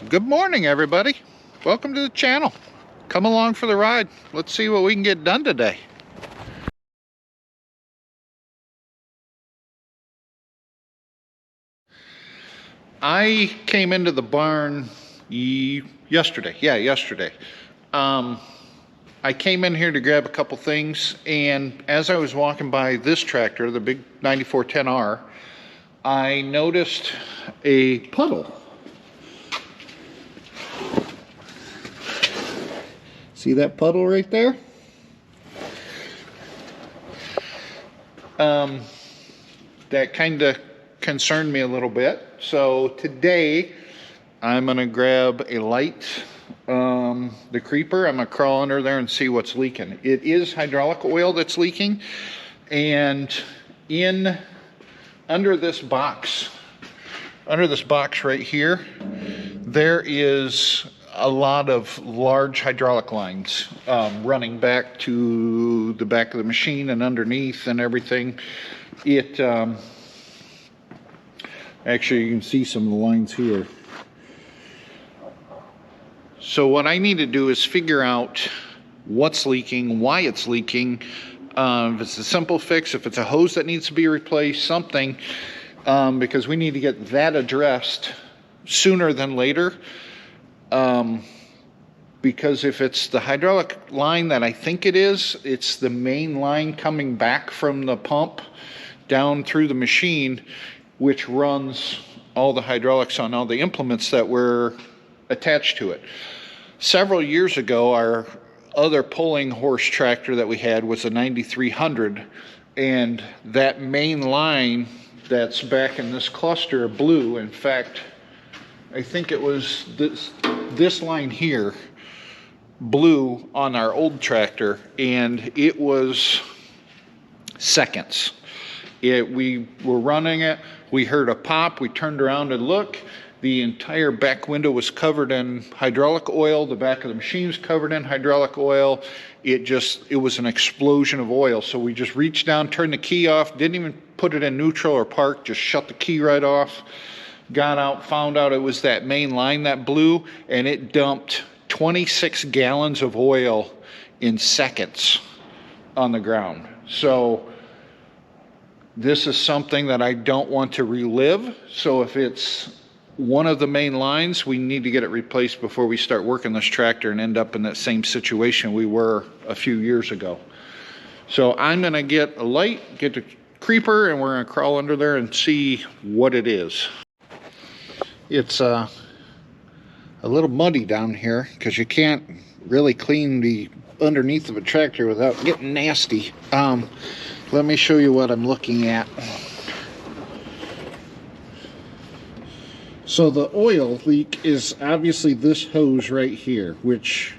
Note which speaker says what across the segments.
Speaker 1: Good morning, everybody. Welcome to the channel. Come along for the ride. Let's see what we can get done today. I came into the barn yesterday. I came in here to grab a couple things, and as I was walking by this tractor, the big 9410R, I noticed a puddle. See that puddle right there? That kind of concerned me a little bit. So today I'm gonna grab a light, the creeper. I'm gonna crawl under there and see what's leaking. It is hydraulic oil that's leaking, and under this box right here, there is a lot of large hydraulic lines running back to the back of the machine and underneath and everything. It actually, you can see some of the lines here. So what I need to do is figure out what's leaking, why it's leaking, if it's a simple fix, if it's a hose that needs to be replaced, something, because we need to get that addressed sooner than later. Because if it's the hydraulic line that I think it is, it's the main line coming back from the pump down through the machine, which runs all the hydraulics on all the implements that were attached to it. Several years ago, our other pulling horse tractor that we had was a 9300, and that main line that's back in this cluster of blue, in fact, I think it was this line here, blew on our old tractor, and it was seconds. We were running it, we heard a pop, we turned around and looked, the entire back window was covered in hydraulic oil, the back of the machine was covered in hydraulic oil. It was an explosion of oil. So we just reached down, turned the key off, didn't even put it in neutral or park, just shut the key right off, got out, found out it was that main line that blew, and it dumped 26 gallons of oil in seconds on the ground. So this is something that I don't want to relive. So if it's one of the main lines, we need to get it replaced before we start working this tractor and end up in that same situation we were a few years ago. So I'm gonna get a light, get the creeper, and we're gonna crawl under there and see what it is. It's a little muddy down here because you can't really clean the underneath of a tractor without getting nasty. Let me show you what I'm looking at. So the oil leak is obviously this hose right here, which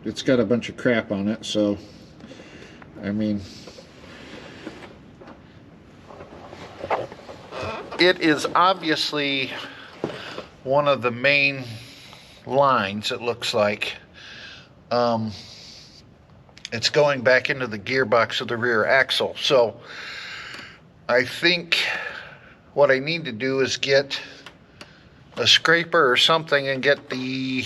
Speaker 1: it's got a bunch of crap on it. So, I mean, it is obviously one of the main lines, it looks like. It's going back into the gearbox of the rear axle. So I think what I need to do is get a scraper or something and get the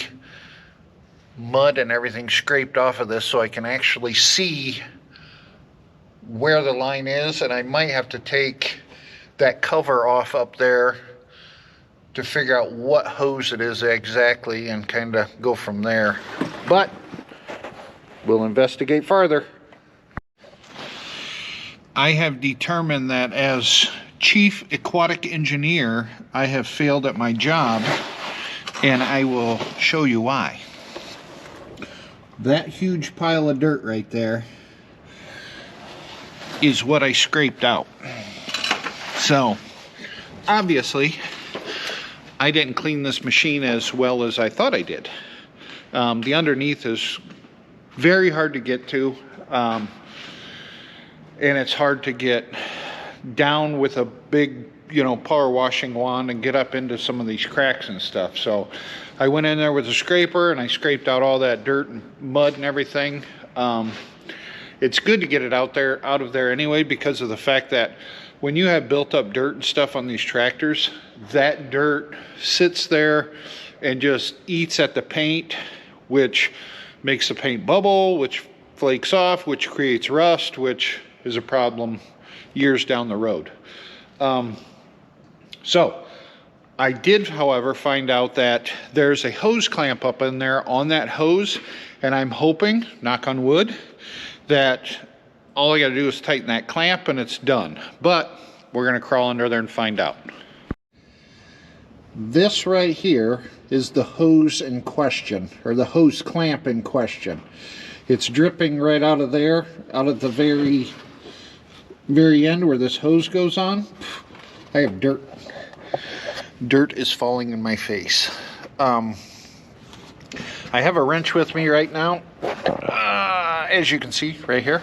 Speaker 1: mud and everything scraped off of this so I can actually see where the line is, and I might have to take that cover off up there to figure out what hose it is exactly and kind of go from there. But we'll investigate further. I have determined that as Chief Aquatic Engineer, I have failed at my job, and I will show you why. That huge pile of dirt right there is what I scraped out. So, obviously, I didn't clean this machine as well as I thought I did. The underneath is very hard to get to, and it's hard to get down with a big, power washing wand and get up into some of these cracks and stuff. So I went in there with a scraper and I scraped out all that dirt and mud and everything. It's good to get it out of there anyway, because of the fact that when you have built up dirt and stuff on these tractors, that dirt sits there and just eats at the paint, which makes the paint bubble, which flakes off, which creates rust, which is a problem years down the road. So I did, however, find out that there's a hose clamp up in there on that hose, and I'm hoping, knock on wood, that all I got to do is tighten that clamp and it's done. But we're going to crawl under there and find out. This right here is the hose in question, or the hose clamp in question. It's dripping right out of there, out at the very end where this hose goes on. I have dirt. Dirt is falling in my face. I have a wrench with me right now, as you can see right here.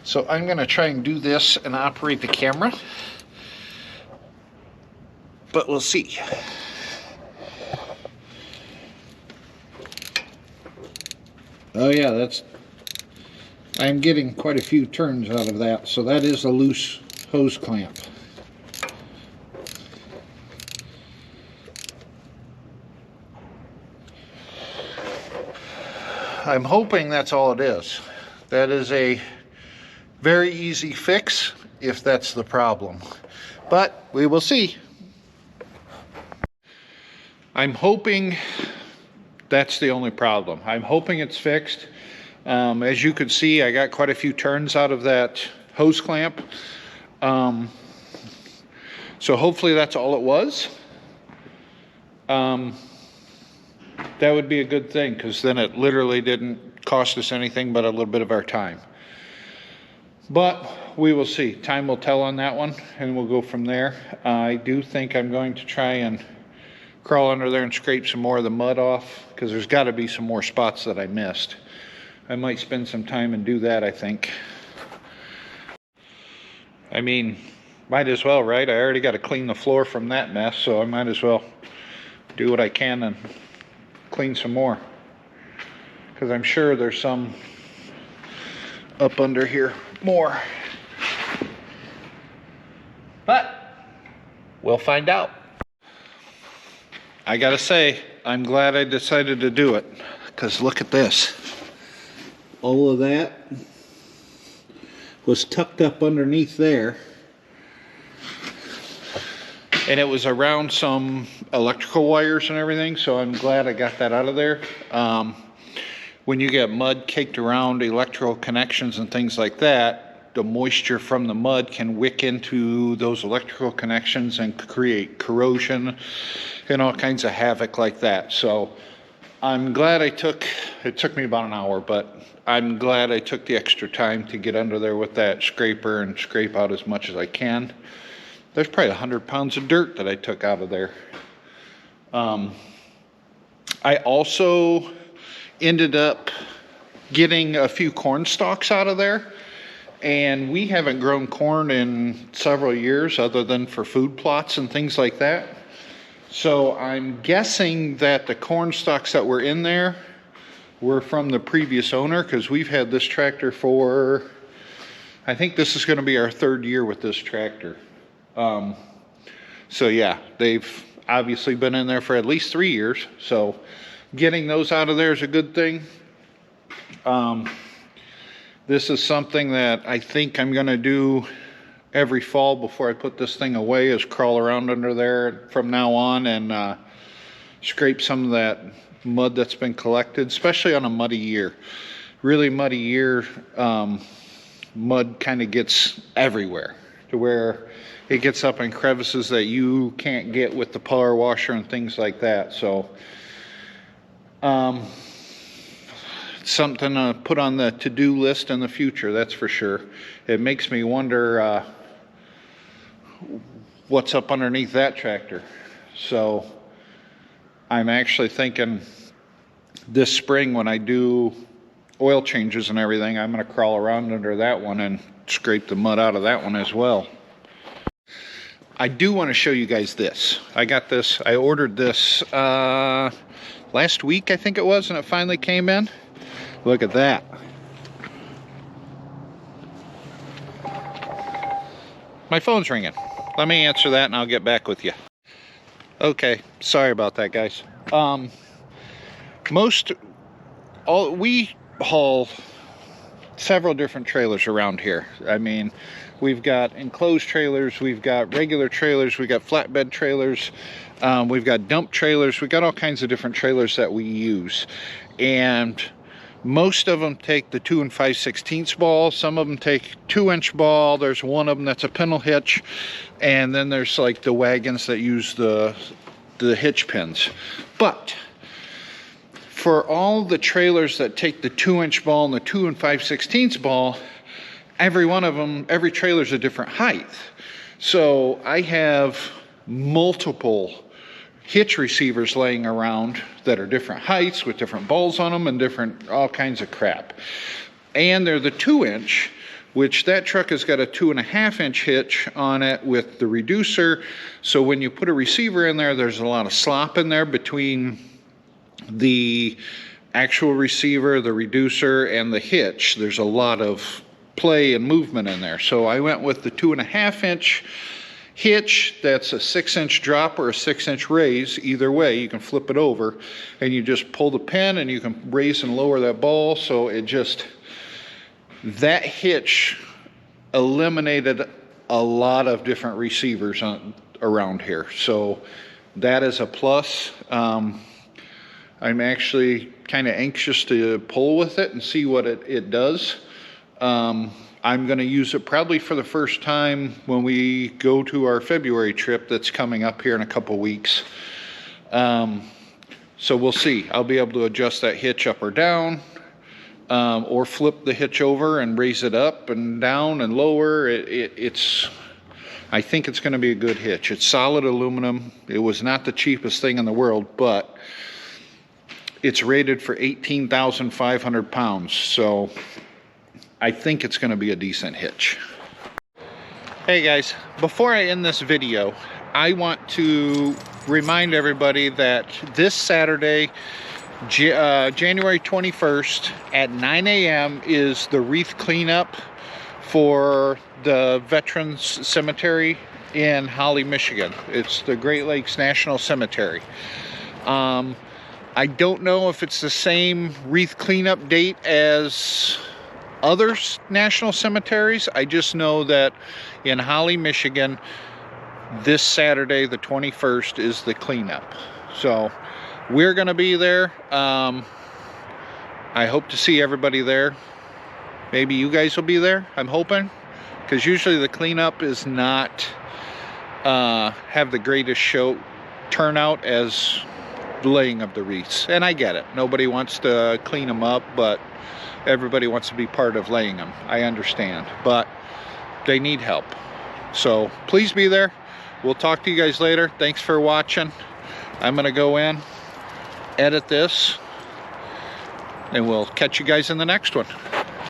Speaker 1: So I'm going to try and do this and operate the camera, but we'll see. Oh yeah, I'm getting quite a few turns out of that, so that is a loose hose clamp. I'm hoping that's all it is. That is a very easy fix if that's the problem, but we will see. I'm hoping that's the only problem. I'm hoping it's fixed. As you can see, I got quite a few turns out of that hose clamp. So hopefully that's all it was. That would be a good thing, because then it literally didn't cost us anything but a little bit of our time. But we will see. Time will tell on that one, and we'll go from there. I do think I'm going to try and crawl under there and scrape some more of the mud off, because there's got to be some more spots that I missed. I might spend some time and do that, I think. I mean, might as well, right? I already got to clean the floor from that mess, so I might as well do what I can and clean some more, because I'm sure there's some up under here more, but we'll find out. I gotta say, I'm glad I decided to do it, because look at this. All of that was tucked up underneath there, and it was around some electrical wires and everything, so I'm glad I got that out of there. When you get mud caked around electrical connections and things like that, the moisture from the mud can wick into those electrical connections and create corrosion and all kinds of havoc like that. So I'm glad it took me about an hour, but I'm glad I took the extra time to get under there with that scraper and scrape out as much as I can. There's probably 100 pounds of dirt that I took out of there. I also ended up getting a few corn stalks out of there, and we haven't grown corn in several years other than for food plots and things like that. So I'm guessing that the corn stalks that were in there were from the previous owner, because we've had this tractor for, I think this is going to be our 3rd year with this tractor. So yeah, they've obviously been in there for at least 3 years, so getting those out of there is a good thing. This is something that I think I'm going to do every fall before I put this thing away, is crawl around under there from now on and scrape some of that mud that's been collected, especially on a muddy year. Really muddy year, mud kind of gets everywhere, to where it gets up in crevices that you can't get with the power washer and things like that. So something to put on the to-do list in the future, that's for sure. It makes me wonder what's up underneath that tractor. So I'm actually thinking this spring, when I do oil changes and everything, I'm going to crawl around under that one and scrape the mud out of that one as well. I do want to show you guys this. I got this, I ordered this last week, I think it was, and it finally came in. Look at that. My phone's ringing. Let me answer that and I'll get back with you. Okay, sorry about that, guys. We haul several different trailers around here. I mean, we've got enclosed trailers, we've got regular trailers, we've got flatbed trailers, we've got dump trailers, we've got all kinds of different trailers that we use. And most of them take the 2 5/16 ball. Some of them take 2-inch ball. There's one of them that's a pintle hitch. And then there's like the wagons that use the hitch pins. But for all the trailers that take the 2-inch ball and the 2 5/16 ball, every one of them, every trailer is a different height. So I have multiple hitch receivers laying around that are different heights with different balls on them and different all kinds of crap. And they're the 2-inch, which that truck has got a 2.5-inch hitch on it with the reducer. So when you put a receiver in there, there's a lot of slop in there between the actual receiver, the reducer, and the hitch. There's a lot of play and movement in there. So I went with the 2.5-inch hitch. That's a 6-inch drop or a 6-inch raise. Either way, you can flip it over and you just pull the pin and you can raise and lower that ball. So it just, that hitch eliminated a lot of different receivers around here. So that is a plus. I'm actually kind of anxious to pull with it and see what it does. I'm going to use it probably for the first time when we go to our February trip that's coming up here in a couple weeks. So we'll see. I'll be able to adjust that hitch up or down, or flip the hitch over and raise it up and down and lower. I think it's going to be a good hitch. It's solid aluminum. It was not the cheapest thing in the world, but it's rated for 18,500 pounds. So I think it's going to be a decent hitch. Hey guys, before I end this video, I want to remind everybody that this Saturday, January 21st at 9 a.m. is the wreath cleanup for the Veterans Cemetery in Holly, Michigan. It's the Great Lakes National Cemetery. I don't know if it's the same wreath cleanup date as other national cemeteries. I just know that in Holly, Michigan, this Saturday, the 21st, is the cleanup. So we're going to be there. I hope to see everybody there. Maybe you guys will be there, I'm hoping, because usually the cleanup is not have the greatest show turnout as the laying of the wreaths. And I get it. Nobody wants to clean them up, but everybody wants to be part of laying them. I understand, but they need help. So please be there. We'll talk to you guys later. Thanks for watching. I'm gonna go in, edit this, and we'll catch you guys in the next one.